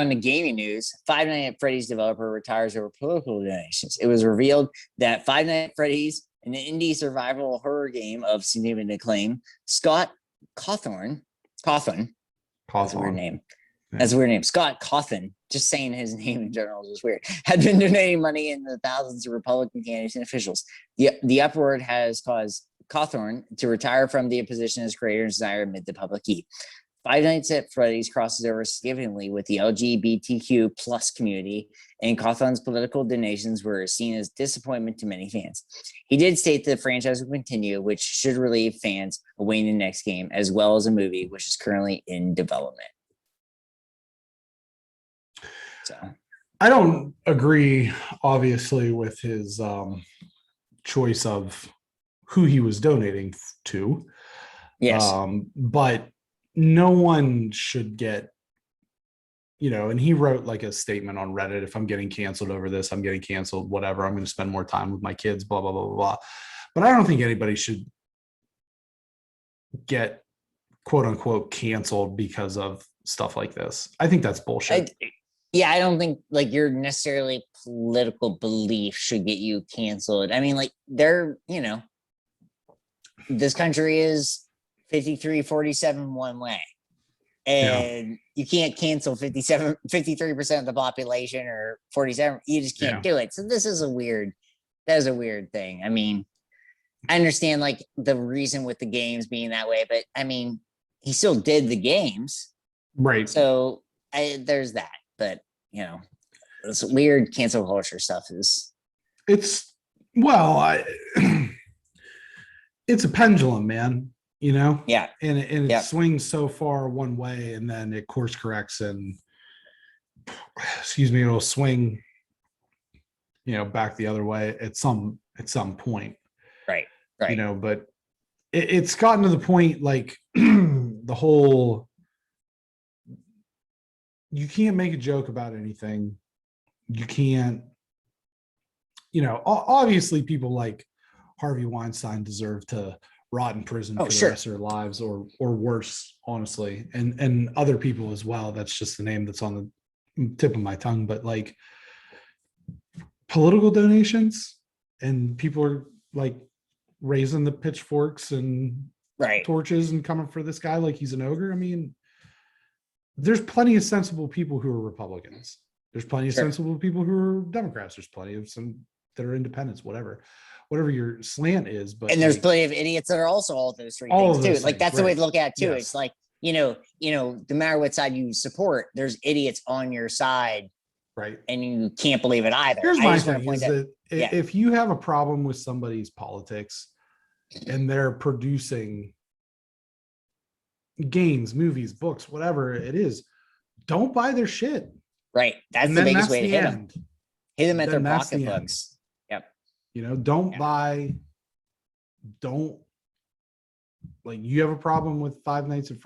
on to gaming news, Five Nights at Freddy's developer retires over political donations. It was revealed that Five Nights at Freddy's, an indie survival horror game of significant acclaim, Scott Cawthon, that's a weird name. That's a weird name. Scott Cawthon, just saying his name in general is just weird, had been donating money in the thousands of Republican candidates and officials. The uproar has caused Cawthorn to retire from the position as creator and designer amid the public heat. Five Nights at Freddy's crosses over significantly with the LGBTQ plus community, and Cawthon's political donations were seen as disappointment to many fans. He did state the franchise will continue, which should relieve fans awaiting the next game, as well as a movie, which is currently in development. So, I don't agree, obviously, with his choice of who he was donating to. yes. But no one should get, and he wrote like a statement on Reddit, if I'm getting canceled over this, I'm getting canceled, whatever, I'm going to spend more time with my kids, blah, blah, blah, blah, blah. But I don't think anybody should get quote unquote canceled because of stuff like this. I think that's bullshit. I don't think like your necessarily political belief should get you canceled. I mean, like this country is 53-47 one way, and you can't cancel 53% of the population or 47. You just can't do it. So that is a weird thing. I mean, I understand like the reason with the games being that way, but I mean, he still did the games, right? So there's that. But this weird cancel culture stuff it's a pendulum, man. And it swings so far one way, and then it course corrects, and it'll swing back the other way at some point, right. But it's gotten to the point like the whole, you can't make a joke about anything, you can't, obviously people like Harvey Weinstein deserve to rot in prison for the rest of their lives, or worse, honestly, and other people as well. That's just the name that's on the tip of my tongue. But like political donations, and people are like raising the pitchforks and torches and coming for this guy like he's an ogre. I mean, there's plenty of sensible people who are Republicans. There's plenty of sensible people who are Democrats. There's plenty of some that are independents, whatever your slant is. But there's plenty of idiots that are also all those three things too. Like that's the way to look at it too. Yes. It's like, no matter what side you support, there's idiots on your side. Right. And you can't believe it either. Here's my thing is that if you have a problem with somebody's politics and they're producing games, movies, books, whatever it is, don't buy their shit. Right. That's the biggest way to hit them. Hit them at their pocketbooks. Don't like, you have a problem with Five Nights at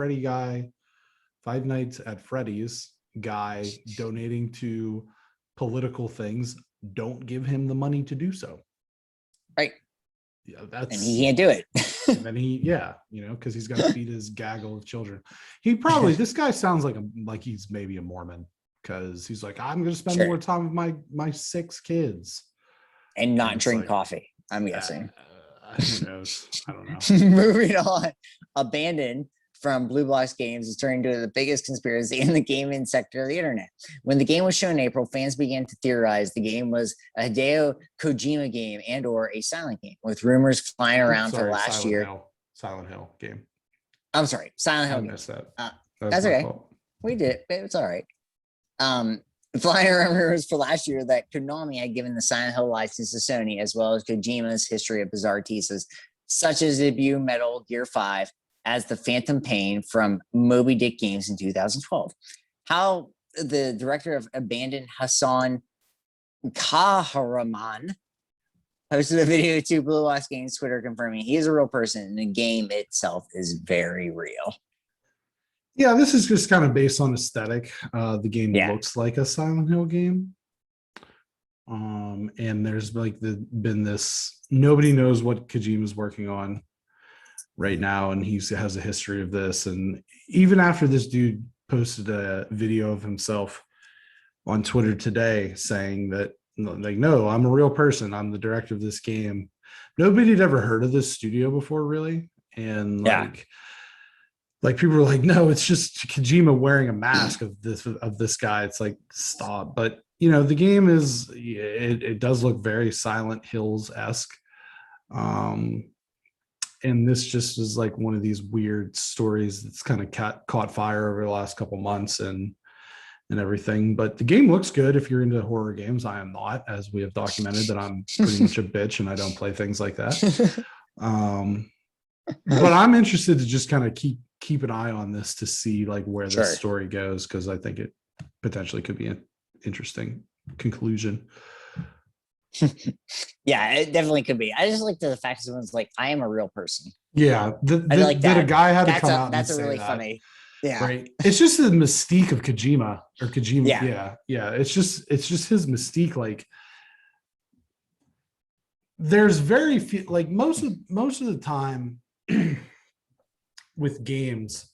Freddy's guy donating to political things, don't give him the money to do so. Right. Yeah, and he can't do it. And then because he's got to feed his gaggle of children. This guy sounds like he's maybe a Mormon, because he's like, I'm going to spend more time with my 6 kids. And not drink coffee, I'm guessing. Who knows? I don't know. Moving on. Abandoned from Blue Box Games is turning into the biggest conspiracy in the gaming sector of the internet. When the game was shown in April, fans began to theorize the game was a Hideo Kojima game and or a Silent game, with rumors flying around for last year. Silent Hill game. I'm sorry, Silent Hill. I missed that. That's okay. Fault. We did it. It's all right. Flying around rumors for last year that Konami had given the Silent Hill license to Sony, as well as Kojima's history of bizarre teases, such as debut Metal Gear 5 as the Phantom Pain from Moby Dick Games in 2012. How the director of Abandoned, Hassan Kahraman, posted a video to Blue Box Games Twitter confirming he is a real person and the game itself is very real. Yeah, this is just kind of based on aesthetic. The game looks like a Silent Hill game. And there's like been this, nobody knows what Kojima's working on right now, and he has a history of this. And even after this dude posted a video of himself on Twitter today saying that, like, no, I'm a real person. I'm the director of this game. Nobody had ever heard of this studio before, really. And like people were like, no, it's just Kojima wearing a mask of this guy. It's like, stop. But the game it does look very Silent Hills-esque. And this just is like one of these weird stories that's kind of caught fire over the last couple months and everything. But the game looks good if you're into horror games. I am not, as we have documented that I'm pretty much a bitch and I don't play things like that. But I'm interested to just kind of keep an eye on this to see like where this story goes, because I think it potentially could be an interesting conclusion. Yeah, it definitely could be. I just like the fact that someone's like, I am a real person. Yeah, I like that a guy had to come out. That's and a really say funny. Yeah, right. It's just the mystique of Kojima or Kojima. Yeah. Yeah. It's just his mystique. Like, there's very few. Like most of the time with games,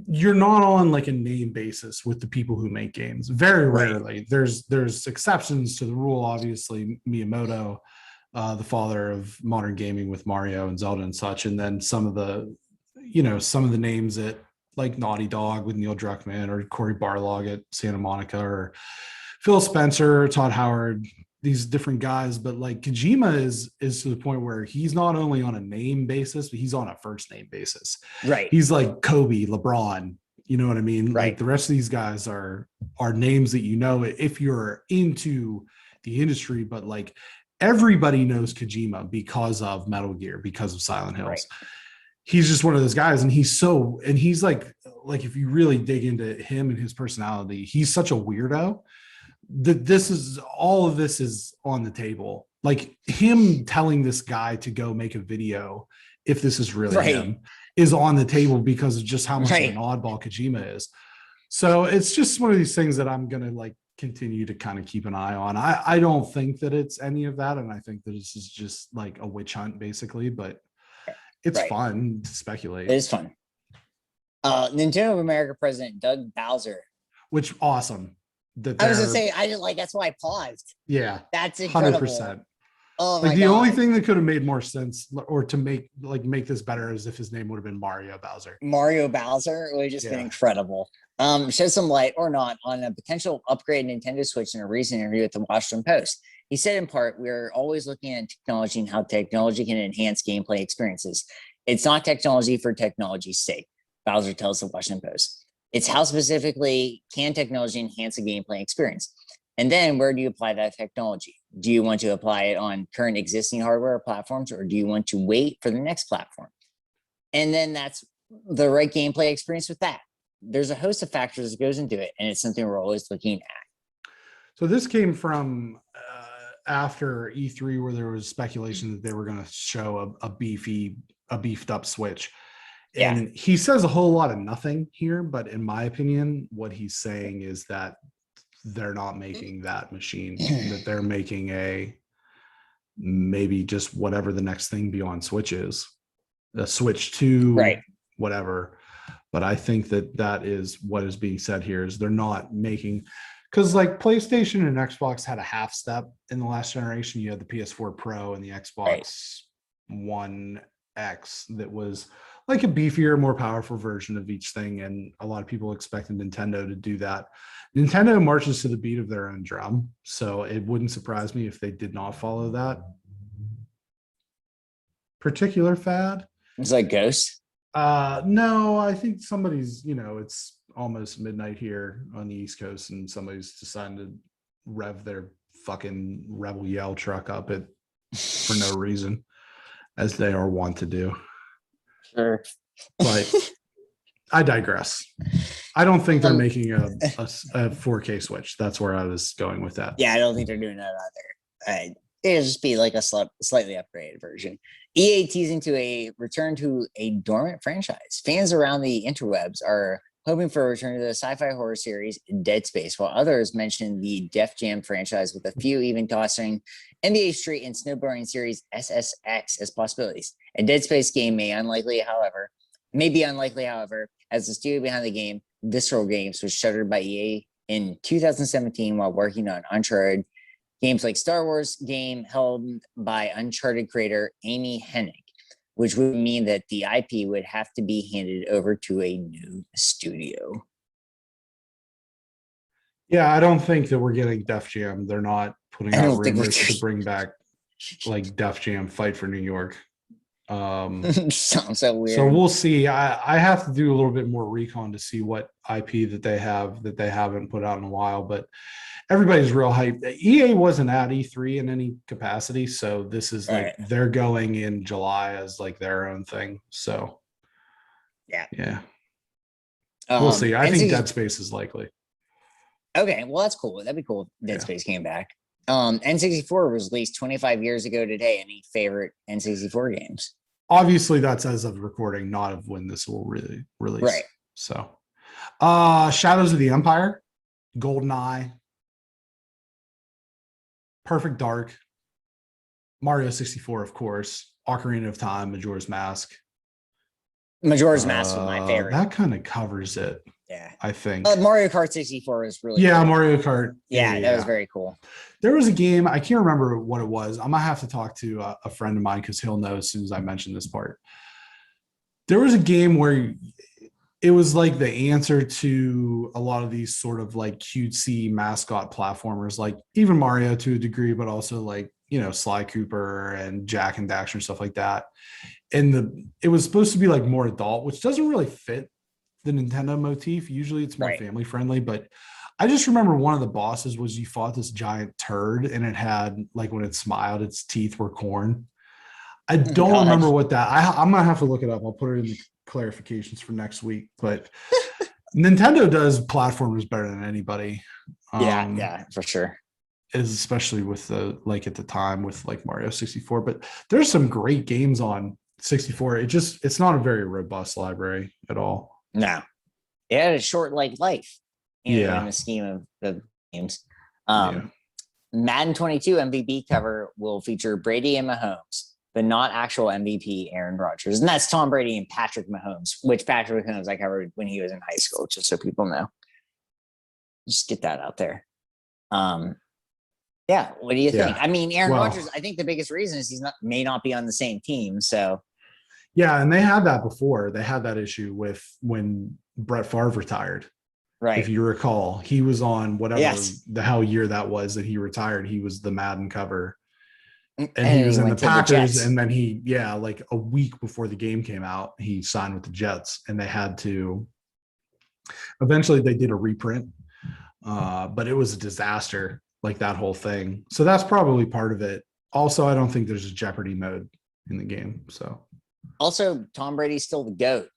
you're not on like a name basis with the people who make games. Very rarely. There's exceptions to the rule. Obviously, Miyamoto, the father of modern gaming with Mario and Zelda and such, and then some of the names at like Naughty Dog with Neil Druckmann, or Cory Barlog at Santa Monica, or Phil Spencer, Todd Howard, these different guys. But like Kojima is to the point where he's not only on a name basis, but he's on a first name basis. Right. He's like Kobe, LeBron, you know what I mean? Right. Like the rest of these guys are names that if you're into the industry, but like everybody knows Kojima because of Metal Gear, because of Silent Hills. Right. He's just one of those guys, and he's like if you really dig into him and his personality, he's such a weirdo that all of this is on the table. Like him telling this guy to go make a video, if this is really him, is on the table because of just how much of an oddball Kojima is. So it's just one of these things that I'm gonna like continue to kind of keep an eye on. I don't think that it's any of that, and I think that this is just like a witch hunt basically, but it's fun to speculate. It is fun. Nintendo of America president Doug Bowser. Which awesome. I was gonna say, that's why I paused. Yeah, that's incredible. 100%. Oh my God. The only thing that could have made more sense, or to make this better, is if his name would have been Mario Bowser. Mario Bowser would have just been incredible. Shed some light or not on a potential upgrade Nintendo Switch in a recent interview with the Washington Post. He said, in part, we're always looking at technology and how technology can enhance gameplay experiences. It's not technology for technology's sake, Bowser tells the Washington Post. It's how specifically can technology enhance a gameplay experience? And then where do you apply that technology? Do you want to apply it on current existing hardware or platforms, or do you want to wait for the next platform? And then that's the right gameplay experience with that. There's a host of factors that goes into it, and it's something we're always looking at. So this came from after E3, where there was speculation that they were going to show a beefed up Switch. And he says a whole lot of nothing here, but in my opinion, what he's saying is that they're not making that machine, that they're making maybe just whatever the next thing beyond Switch is, a Switch 2, whatever. But I think that is what is being said here, is they're not making, because like PlayStation and Xbox had a half step in the last generation. You had the PS4 Pro and the Xbox One X that was like a beefier, more powerful version of each thing. And a lot of people expected Nintendo to do that. Nintendo marches to the beat of their own drum. So it wouldn't surprise me if they did not follow that particular fad. It's like Ghost. No, I think somebody's, it's almost midnight here on the East Coast, and somebody's decided to rev their fucking Rebel Yell truck up for no reason, as they are wont to do. Sure. But I digress. I don't think they're making a 4K Switch. That's where I was going with that. Yeah, I don't think they're doing that either. It'll just be like a slightly upgraded version. EA teasing to a return to a dormant franchise. Fans around the interwebs are hoping for a return to the sci-fi horror series Dead Space, while others mention the Def Jam franchise, with a few even tossing NBA Street and snowboarding series SSX as possibilities. A Dead Space game may be unlikely, however, as the studio behind the game, Visceral Games, was shuttered by EA in 2017 while working on Uncharted games like Star Wars game held by Uncharted creator Amy Hennig, which would mean that the IP would have to be handed over to a new studio. Yeah, I don't think that we're getting Def Jam. They're not putting out rumors to bring back like Def Jam Fight for New York. Sounds so weird. So we'll see. I have to do a little bit more recon to see what IP that they have that they haven't put out in a while, but everybody's real hyped. EA wasn't at E3 in any capacity, so this is like they're going in July as like their own thing. So yeah. We'll see. I think Dead Space is likely. Okay, well that's cool. That'd be cool if Dead Space came back. N64 was released 25 years ago today. Any favorite N64 games? Obviously, that's as of recording, not of when this will really release. Right. So, Shadows of the Empire, GoldenEye, Perfect Dark, Mario 64, of course, Ocarina of Time, Majora's Mask. Majora's Mask was my favorite. That kind of covers it. Yeah, I think Mario Kart 64 is really cool. Cool. Mario Kart. Yeah, that was very cool. There was a game, I can't remember what it was. I might have to talk to a friend of mine because he'll know as soon as I mention this part. There was a game where it was like the answer to a lot of these sort of like cutesy mascot platformers, like even Mario to a degree, but also like, you know, Sly Cooper and Jack and Daxter and stuff like that. And it was supposed to be like more adult, which doesn't really fit the Nintendo motif. Usually it's more family friendly, but I just remember one of the bosses was you fought this giant turd and it had like when it smiled, its teeth were corn. I don't remember what that. I'm gonna have to look it up. I'll put it in the clarifications for next week. But Nintendo does platformers better than anybody. Yeah, for sure. Especially with the like at the time with like Mario 64. But there's some great games on 64. It's not a very robust library at all. No, it had a short life, in the scheme of the games. Madden 22 MVP cover will feature Brady and Mahomes, but not actual MVP Aaron Rodgers, and that's Tom Brady and Patrick Mahomes, which Patrick Mahomes I covered when he was in high school, just so people know. Just get that out there. Yeah, what do you think? I mean, Aaron Rodgers, I think the biggest reason is may not be on the same team, so. Yeah, and they had that before. They had that issue with when Brett Favre retired. Right. If you recall, he was on whatever the hell year that was that he retired. He was the Madden cover. And he was in the Packers. And then like a week before the game came out, he signed with the Jets. And they had to, eventually they did a reprint. But it was a disaster, like that whole thing. So that's probably part of it. Also, I don't think there's a Jeopardy mode in the game. So. Also, Tom Brady's still the GOAT.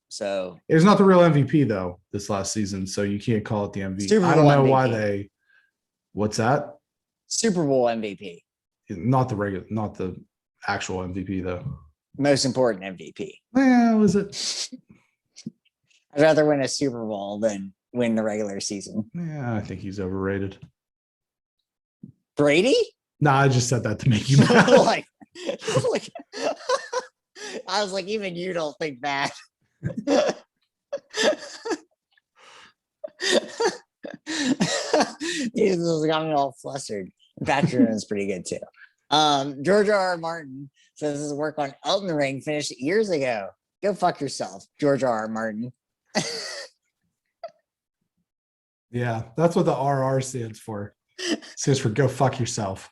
So it's not the real MVP though this last season, so you can't call it the MVP. I don't know MVP. Why they. What's that? Super Bowl MVP. Not the actual MVP though. Most important MVP. Well, was it? I'd rather win a Super Bowl than win the regular season. Yeah, I think he's overrated. Brady? No, I just said that to make you mad. I was like, even you don't think that. Jesus got me all flustered. Patrick is pretty good too. George R.R. Martin says his work on Elden Ring finished years ago. Go fuck yourself, George R.R. Martin. Yeah, that's what the RR stands for. It stands for go fuck yourself.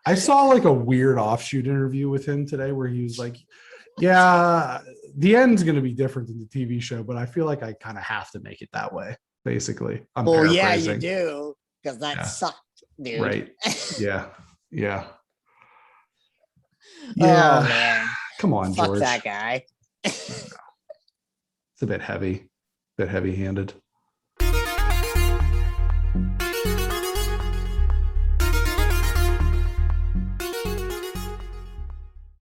I saw like a weird offshoot interview with him today where he was like, yeah, the end's going to be different than the TV show, but I feel like I kind of have to make it that way, basically. Yeah, you do, because that sucked, dude. Right. Yeah. Yeah. Yeah. Oh, man. Come on, fuck George. That guy. It's a bit heavy-handed.